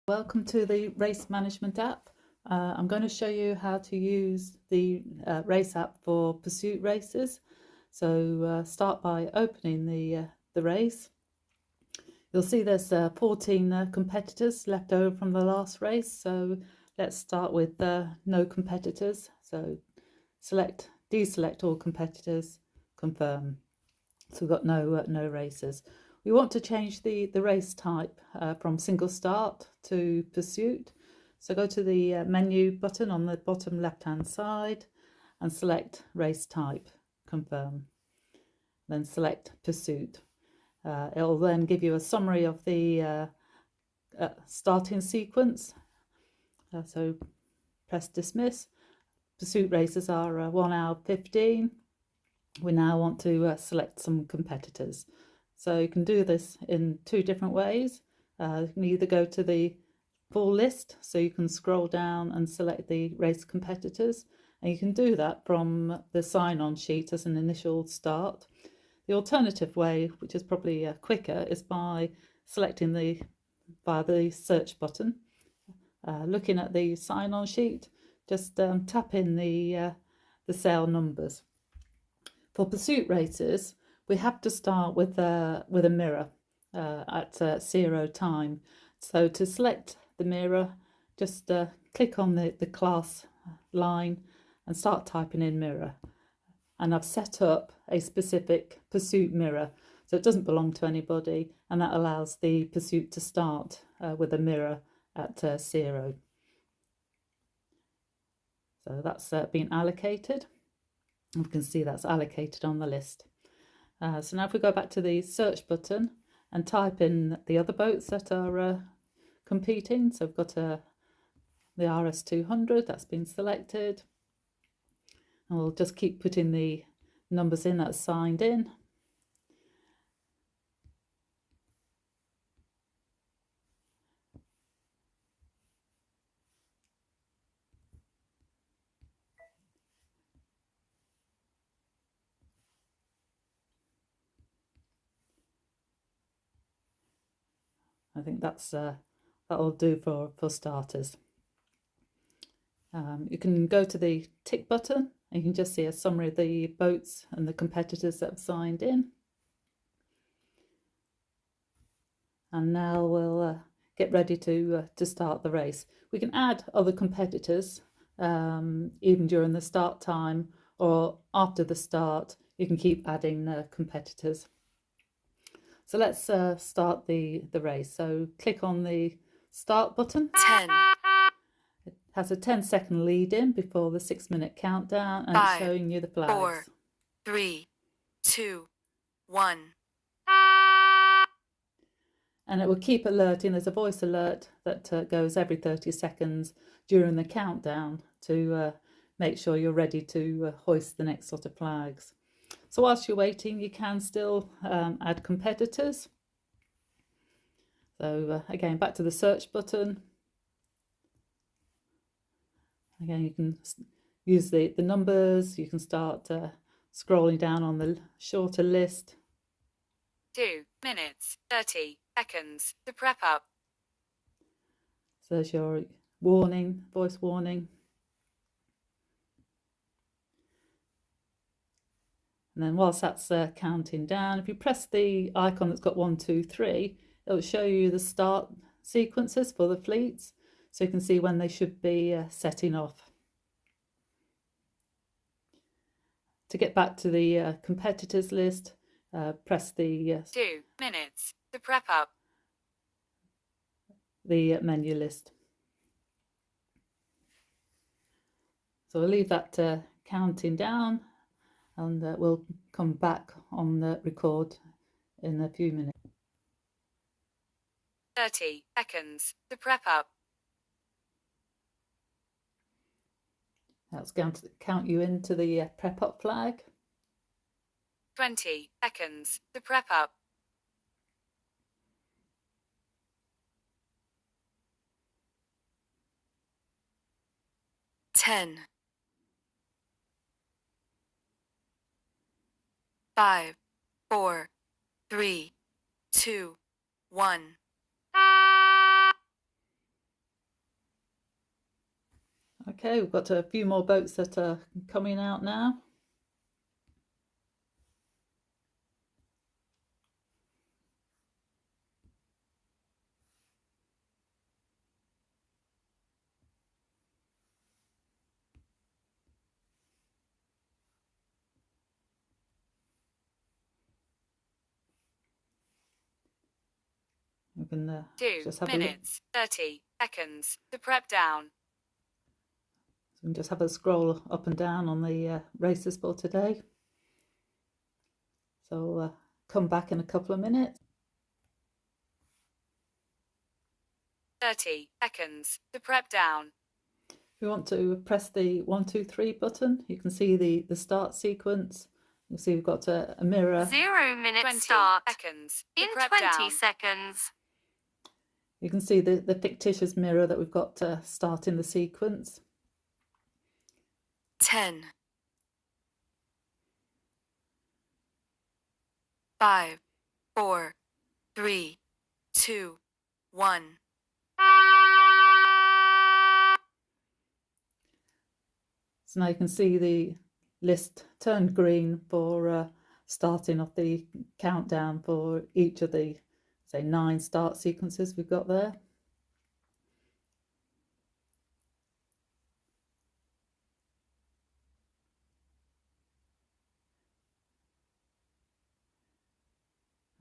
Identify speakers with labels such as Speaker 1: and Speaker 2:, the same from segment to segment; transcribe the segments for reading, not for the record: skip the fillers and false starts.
Speaker 1: Welcome to the race management app. I'm going to show you how to use the race app for pursuit races. So start by opening the race. You'll see there's 14 competitors left over from the last race. So let's start with no competitors. So deselect all competitors, confirm. So we've got no races. We want to change the race type from single start to pursuit. So go to the menu button on the bottom left hand side and select race type, confirm. Then select pursuit. It'll then give you a summary of the starting sequence. So press dismiss. Pursuit races are 1 hour 15. We now want to select some competitors. So you can do this in two different ways. You can either go to the full list, so you can scroll down and select the race competitors, and you can do that from the sign-on sheet as an initial start. The alternative way, which is probably quicker, is by selecting via the search button. Looking at the sign-on sheet, just tap in the cell numbers. For pursuit races, we have to start with a mirror at 0 time. So to select the mirror, just click on the class line and start typing in mirror. And I've set up a specific pursuit mirror, so it doesn't belong to anybody, and that allows the pursuit to start with a mirror at 0. So that's been allocated. We can see that's allocated on the list. So now if we go back to the search button and type in the other boats that are competing, so we've got the RS200, that's been selected, and we'll just keep putting the numbers in that's signed in. I think that'll do for starters. You can go to the tick button and you can just see a summary of the boats and the competitors that have signed in. And now we'll get ready to start the race. We can add other competitors even during the start time, or after the start you can keep adding competitors. So let's start the race. So click on the start button.
Speaker 2: 10.
Speaker 1: It has a 10-second lead in before the 6-minute countdown, and
Speaker 2: 5,
Speaker 1: it's showing you the flags.
Speaker 2: 4, 3, 2, 1.
Speaker 1: And it will keep alerting. There's a voice alert that goes every 30 seconds during the countdown to make sure you're ready to hoist the next lot of flags. So whilst you're waiting, you can still add competitors. So again, back to the search button. Again, you can use the numbers. You can start scrolling down on the shorter list.
Speaker 2: 2 minutes, 30 seconds to prep up.
Speaker 1: So there's your warning, voice warning. And then whilst that's counting down, if you press the icon that's got 1, 2, 3, it'll show you the start sequences for the fleets, so you can see when they should be setting off. To get back to the competitors list, press the
Speaker 2: 2 minutes to prep up.
Speaker 1: The menu list. So I'll leave that counting down, and we'll come back on the record in a few minutes.
Speaker 2: 30 seconds to prep up.
Speaker 1: That's going to count you into the prep up flag.
Speaker 2: 20 seconds to prep up. 10, 5, 4, 3, 2, 1.
Speaker 1: Okay, we've got a few more boats that are coming out now. We can
Speaker 2: 2
Speaker 1: just have
Speaker 2: minutes 30 seconds to prep down.
Speaker 1: So we can just have a scroll up and down on the races for today. So I'll come back in a couple of minutes.
Speaker 2: 30 seconds to prep down.
Speaker 1: If you want to press the 1, 2, 3 button, you can see the start sequence. You'll see we've got a mirror.
Speaker 3: 0 minute
Speaker 2: 20
Speaker 3: start.
Speaker 2: seconds to
Speaker 3: In
Speaker 2: prep
Speaker 3: 20
Speaker 2: down.
Speaker 3: seconds.
Speaker 1: You can see the fictitious mirror that we've got starting the sequence.
Speaker 3: 10. 5, 4, 3, 2, 1.
Speaker 1: So now you can see the list turned green for starting off the countdown for each of the, say, 9 start sequences we've got there.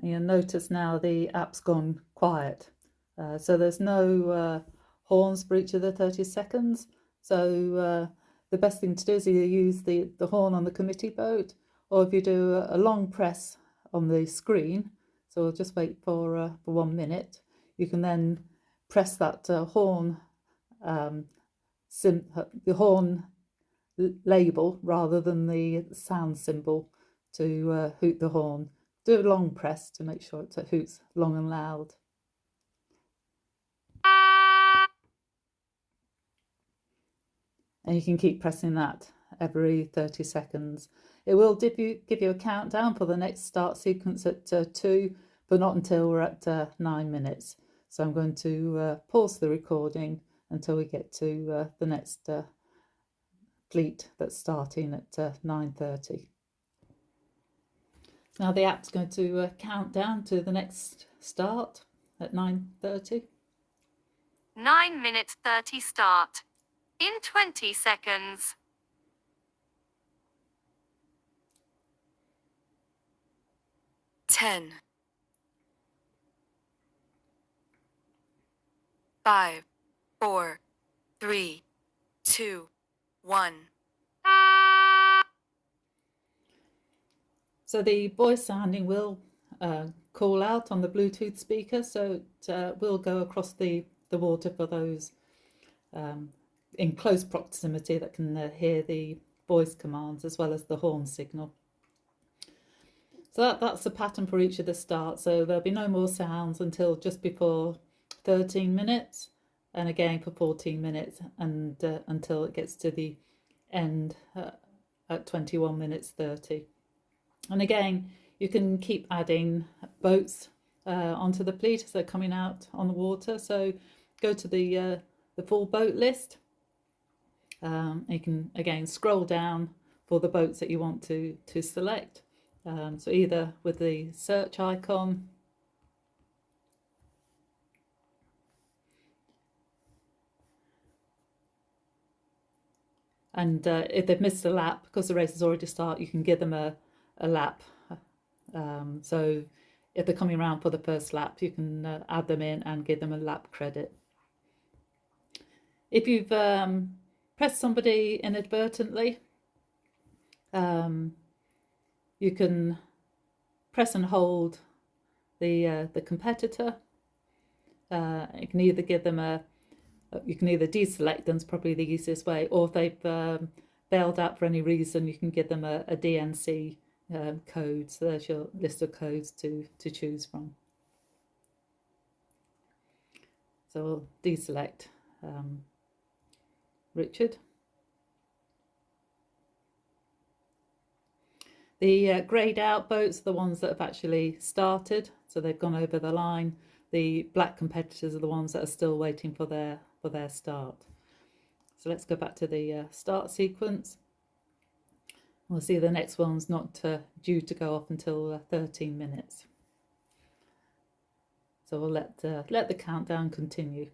Speaker 1: And you'll notice now the app's gone quiet. So there's no horns for each of the 30 seconds. So the best thing to do is either use the horn on the committee boat, or if you do a long press on the screen, so we'll just wait for 1 minute, you can then press that horn, the horn label rather than the sound symbol to hoot the horn. Do a long press to make sure it hoots long and loud. And you can keep pressing that every 30 seconds. It will give you a countdown for the next start sequence at 2, but not until we're at 9 minutes. So I'm going to pause the recording until we get to the next fleet that's starting at 9:30. Now the app's going to count down to the next start at 9:30.
Speaker 3: 9 minutes 30 start. In 20 seconds. 10. 5, 4, 3, 2, 1.
Speaker 1: So the voice sounding will call out on the Bluetooth speaker, so it will go across the water for those in close proximity that can hear the voice commands as well as the horn signal. So that's the pattern for each of the starts. So there'll be no more sounds until just before 13 minutes, and again for 14 minutes, and until it gets to the end at 21 minutes 30. And again, you can keep adding boats onto the fleet as they're coming out on the water. So go to the full boat list. You can again scroll down for the boats that you want to select. So either with the search icon, and if they've missed a lap, because the race has already started, you can give them a lap. So if they're coming around for the first lap, you can add them in and give them a lap credit. If you've pressed somebody inadvertently, you can press and hold the competitor. You can either give them you can either deselect them, it's probably the easiest way, or if they've bailed out for any reason, you can give them a DNC code. So there's your list of codes to choose from. So we'll deselect Richard. The greyed out boats are the ones that have actually started, so they've gone over the line. The black competitors are the ones that are still waiting for their start. So let's go back to the start sequence. We'll see the next one's not due to go off until 13 minutes. So we'll let the countdown continue.